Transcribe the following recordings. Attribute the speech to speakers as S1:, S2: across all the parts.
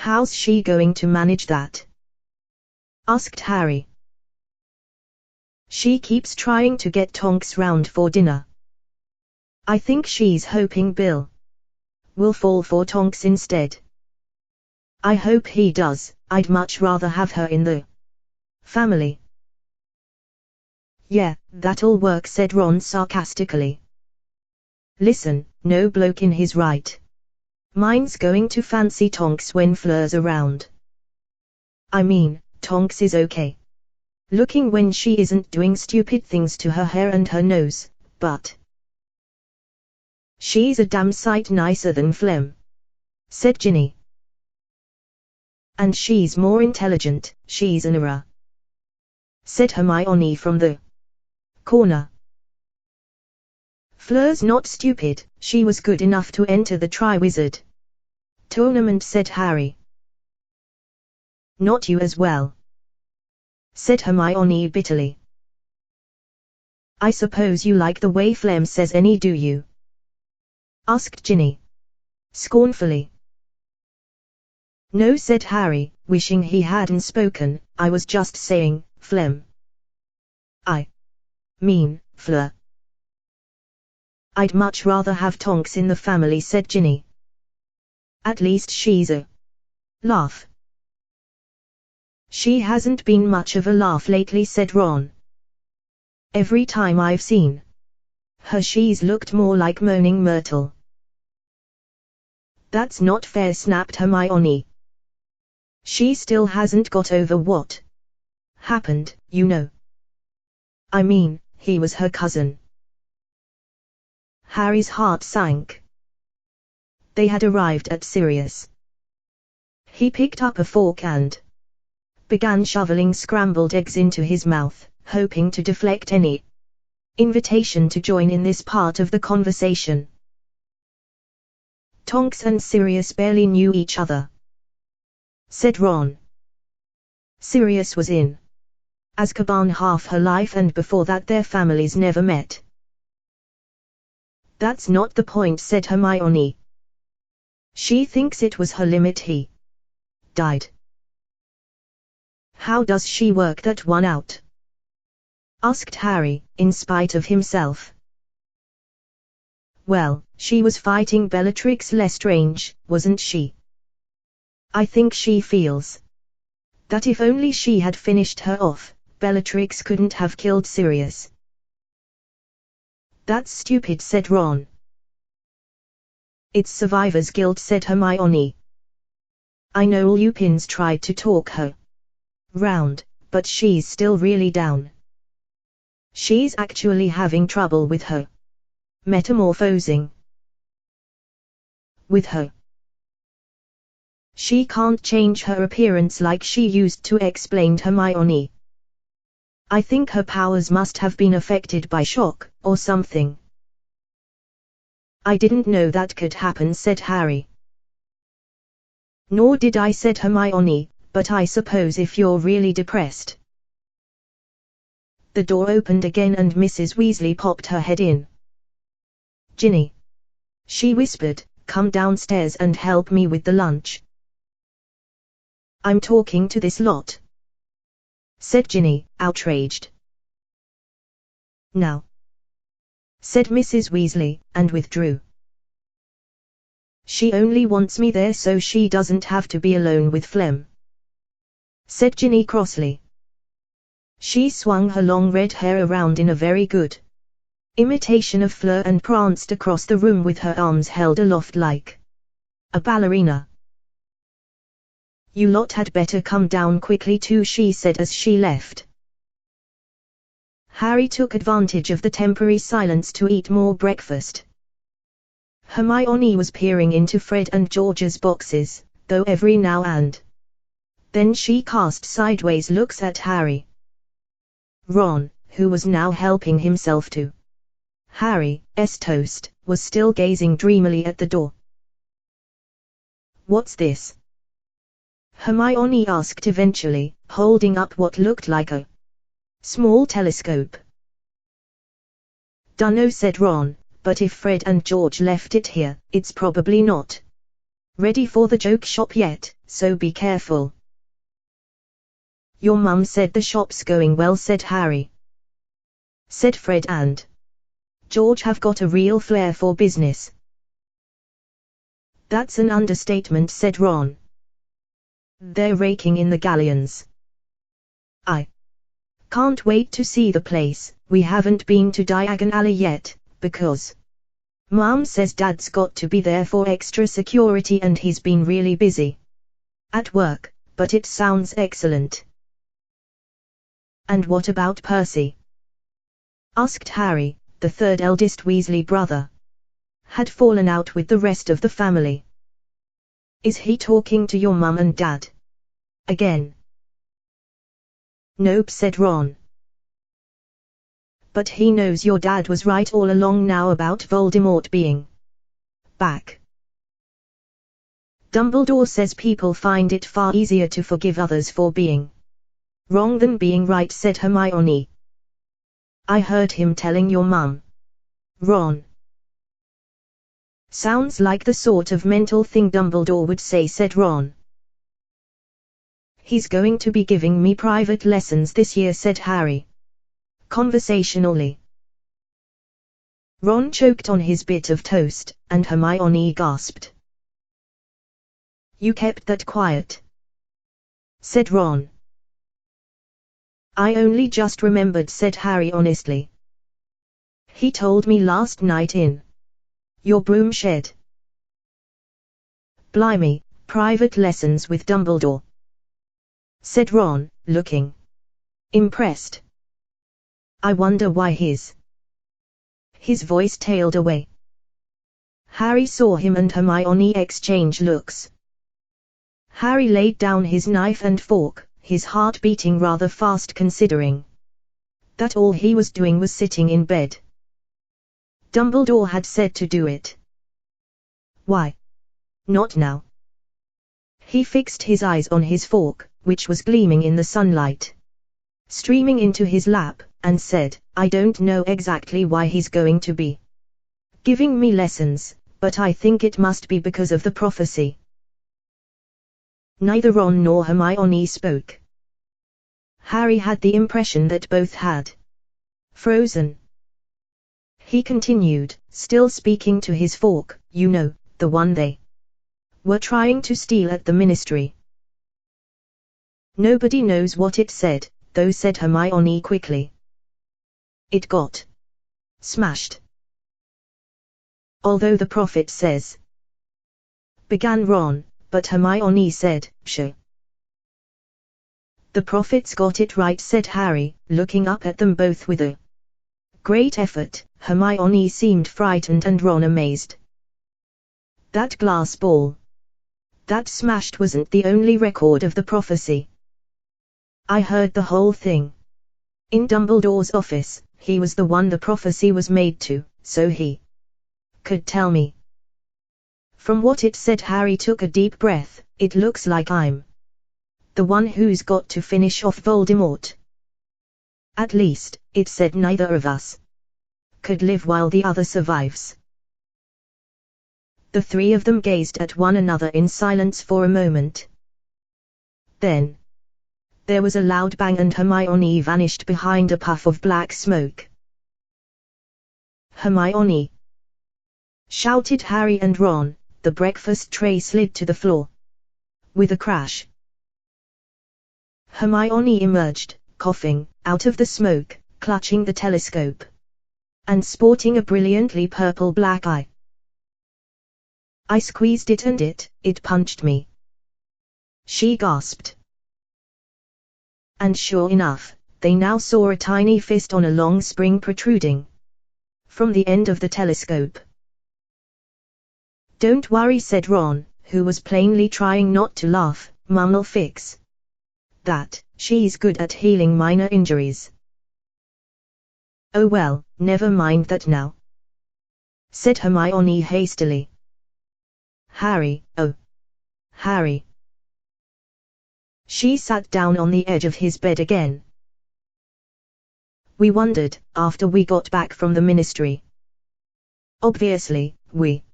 S1: How's she going to manage that? Asked Harry. She keeps trying to get Tonks round for dinner. I think she's hoping Bill will fall for Tonks instead. I hope he does. I'd much rather have her in the family. Yeah, that'll work, said Ron sarcastically. Listen, no bloke in his right mind's going to fancy Tonks when Fleur's around. I mean, Tonks is okay looking when she isn't doing stupid things to her hair and her nose, but she's a damn sight nicer than Flem, said Ginny. And she's more intelligent, she's an era, said Hermione from the corner. Fleur's not stupid, she was good enough to enter the Triwizard Tournament, said Harry. Not you as well, said Hermione bitterly. I suppose you like the way Flem says any, do you? Asked Ginny scornfully. No, said Harry, wishing he hadn't spoken. I was just saying, Flem. I mean, Fleur. I'd much rather have Tonks in the family, said Ginny. At least she's a laugh. She hasn't been much of a laugh lately, said Ron. Every time I've seen her she's looked more like Moaning Myrtle. That's not fair, snapped Hermione. She still hasn't got over what happened, you know. I mean, he was her cousin. Harry's heart sank. They had arrived at Sirius. He picked up a fork and began shoveling scrambled eggs into his mouth, hoping to deflect any invitation to join in this part of the conversation. Tonks and Sirius barely knew each other, said Ron. Sirius was in Azkaban half her life, and before that their families never met. That's not the point, said Hermione. She thinks it was her limit he died. How does she work that one out? Asked Harry, in spite of himself. Well, she was fighting Bellatrix Lestrange, wasn't she? I think she feels that if only she had finished her off, Bellatrix couldn't have killed Sirius. That's stupid, said Ron. It's survivor's guilt, said Hermione. I know Lupin's tried to talk her round, but she's still really down. She's actually having trouble with her metamorphosing. With her she can't change her appearance like she used to, explained Hermione. I think her powers must have been affected by shock, or something. I didn't know that could happen, said Harry. Nor did I, said Hermione, but I suppose if you're really depressed. The door opened again and Mrs. Weasley popped her head in. Ginny, she whispered, come downstairs and help me with the lunch. I'm talking to this lot, said Ginny, outraged. Now, said Mrs. Weasley, and withdrew. She only wants me there so she doesn't have to be alone with Flem, said Ginny crossly. She swung her long red hair around in a very good imitation of Fleur and pranced across the room with her arms held aloft like a ballerina. You lot had better come down quickly too, she said as she left. Harry took advantage of the temporary silence to eat more breakfast. Hermione was peering into Fred and George's boxes, though every now and then she cast sideways looks at Harry. Ron, who was now helping himself to Harry's toast, was still gazing dreamily at the door. What's this? Hermione asked eventually, holding up what looked like a small telescope. Dunno, said Ron, but if Fred and George left it here, it's probably not ready for the joke shop yet, so be careful. Your mum said the shop's going well, said Harry. Said Fred and George have got a real flair for business. That's an understatement, said Ron. They're raking in the galleons. I can't wait to see the place. We haven't been to Diagon Alley yet, because Mom says Dad's got to be there for extra security and he's been really busy at work, but it sounds excellent. And what about Percy? Asked Harry. The third eldest Weasley brother had fallen out with the rest of the family. Is he talking to your mum and dad again? Nope, said Ron. But he knows your dad was right all along now about Voldemort being back. Dumbledore says people find it far easier to forgive others for being wrong than being right, said Hermione. I heard him telling your mum. Ron. Sounds like the sort of mental thing Dumbledore would say, said Ron. He's going to be giving me private lessons this year, said Harry. Conversationally. Ron choked on his bit of toast, and Hermione gasped. You kept that quiet, said Ron. I only just remembered, said Harry honestly. He told me last night in your broom shed. Blimey, private lessons with Dumbledore, said Ron, looking impressed. I wonder why his voice tailed away. Harry saw him and Hermione exchange looks. Harry laid down his knife and fork, his heart beating rather fast considering that all he was doing was sitting in bed. Dumbledore had said to do it. Why not now? He fixed his eyes on his fork, which was gleaming in the sunlight streaming into his lap, and said, I don't know exactly why he's going to be giving me lessons, but I think it must be because of the prophecy. Neither Ron nor Hermione spoke. Harry had the impression that both had frozen. He continued, still speaking to his fork, you know, the one they were trying to steal at the ministry. Nobody knows what it said, though, said Hermione quickly. It got smashed. Although the prophet says, began Ron, but Hermione said, pshaw. The prophet's got it right, said Harry, looking up at them both with a great effort. Hermione seemed frightened and Ron amazed. That glass ball that smashed wasn't the only record of the prophecy. I heard the whole thing. In Dumbledore's office, he was the one the prophecy was made to, so he could tell me. From what it said, Harry took a deep breath. It looks like I'm the one who's got to finish off Voldemort. At least, it said neither of us could live while the other survives. The three of them gazed at one another in silence for a moment. Then there was a loud bang and Hermione vanished behind a puff of black smoke. Hermione! Shouted Harry and Ron. The breakfast tray slid to the floor with a crash. Hermione emerged, coughing, out of the smoke, clutching the telescope and sporting a brilliantly purple-black eye. I squeezed it and it punched me, she gasped. And sure enough, they now saw a tiny fist on a long spring protruding from the end of the telescope. Don't worry, said Ron, who was plainly trying not to laugh, Mum'll fix that. She's good at healing minor injuries. Oh well, never mind that now, said Hermione hastily. Harry, oh, Harry. She sat down on the edge of his bed again. We wondered, after we got back from the ministry. Obviously, we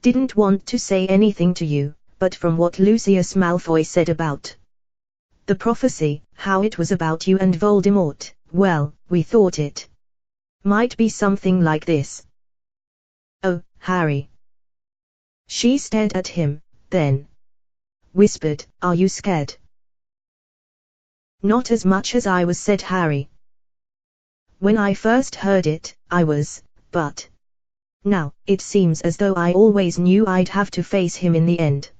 S1: didn't want to say anything to you, but from what Lucius Malfoy said about the prophecy, how it was about you and Voldemort, well, we thought it might be something like this. Oh, Harry. She stared at him, then whispered, "Are you scared?" "Not as much as I was," said Harry. "When I first heard it, I was, but now, it seems as though I always knew I'd have to face him in the end.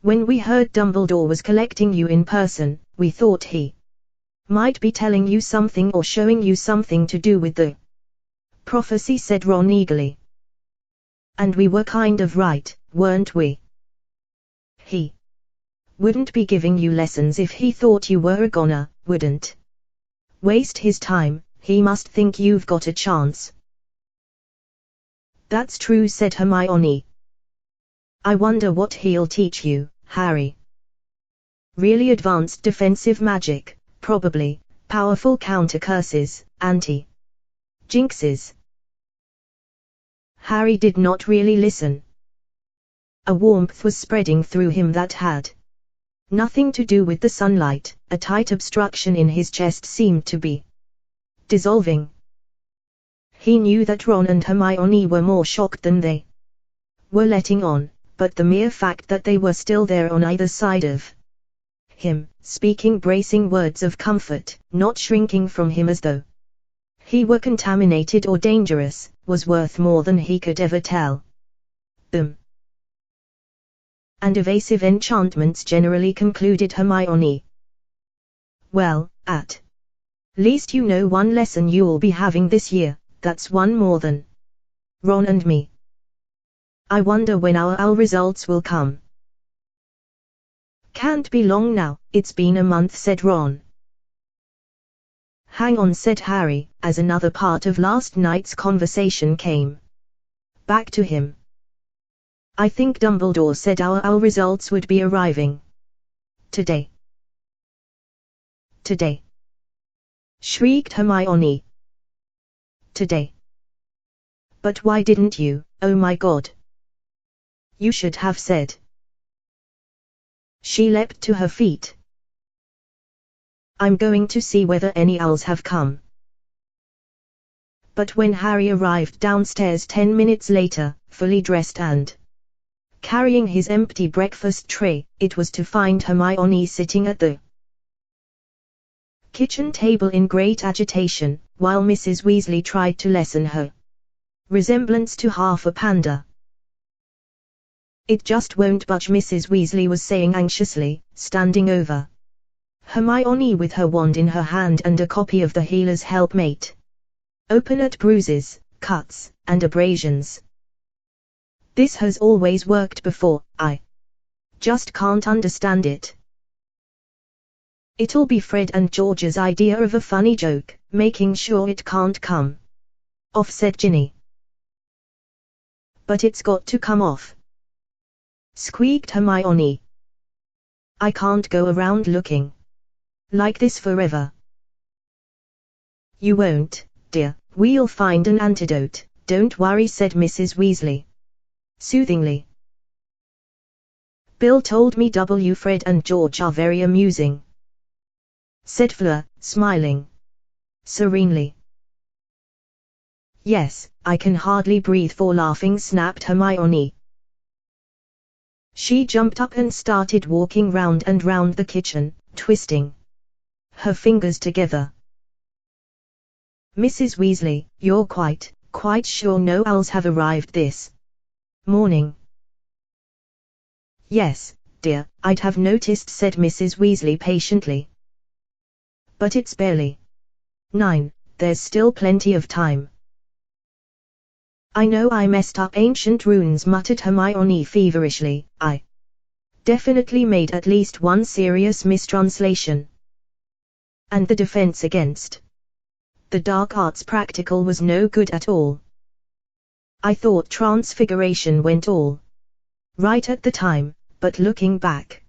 S1: When we heard Dumbledore was collecting you in person, we thought he might be telling you something or showing you something to do with the prophecy," said Ron eagerly. "And we were kind of right, weren't we? He wouldn't be giving you lessons if he thought you were a goner, wouldn't waste his time, he must think you've got a chance." "That's true," said Hermione. "I wonder what he'll teach you, Harry." "Really advanced defensive magic, probably, powerful counter curses, anti-jinxes." Harry did not really listen. A warmth was spreading through him that had nothing to do with the sunlight. A tight obstruction in his chest seemed to be dissolving. He knew that Ron and Hermione were more shocked than they were letting on, but the mere fact that they were still there on either side of him, speaking bracing words of comfort, not shrinking from him as though he were contaminated or dangerous, was worth more than he could ever tell them. "And evasive enchantments generally," concluded Hermione. "Well, at least you know one lesson you'll be having this year, that's one more than Ron and me. I wonder when our results will come." "Can't be long now, it's been a month," said Ron. "Hang on," said Harry, as another part of last night's conversation came back to him. "I think Dumbledore said our results would be arriving today." "Today?" shrieked Hermione. "Today? But why didn't you? Oh my God! You should have said." She leapt to her feet. "I'm going to see whether any owls have come." But when Harry arrived downstairs 10 minutes later, fully dressed and carrying his empty breakfast tray, it was to find Hermione sitting at the kitchen table in great agitation, while Mrs. Weasley tried to lessen her resemblance to half a panda. "It just won't budge," Mrs. Weasley was saying anxiously, standing over Hermione with her wand in her hand and a copy of the Healer's Helpmate, open at bruises, cuts, and abrasions. "This has always worked before, I just can't understand it." "It'll be Fred and George's idea of a funny joke, making sure it can't come off," said Ginny. "But it's got to come off," squeaked Hermione. "I can't go around looking like this forever." "You won't, dear, we'll find an antidote, don't worry," said Mrs. Weasley soothingly. "Bill told me Fred and George are very amusing," said Fleur, smiling serenely. "Yes, I can hardly breathe for laughing," snapped Hermione. She jumped up and started walking round and round the kitchen, twisting her fingers together. "Mrs. Weasley, you're quite sure no owls have arrived this morning?" "Yes, dear, I'd have noticed," said Mrs. Weasley patiently. "But it's barely 9, there's still plenty of time." "I know I messed up ancient runes," muttered Hermione feverishly. "I definitely made at least one serious mistranslation. And the defense against the dark arts practical was no good at all. I thought Transfiguration went all right at the time, but looking back,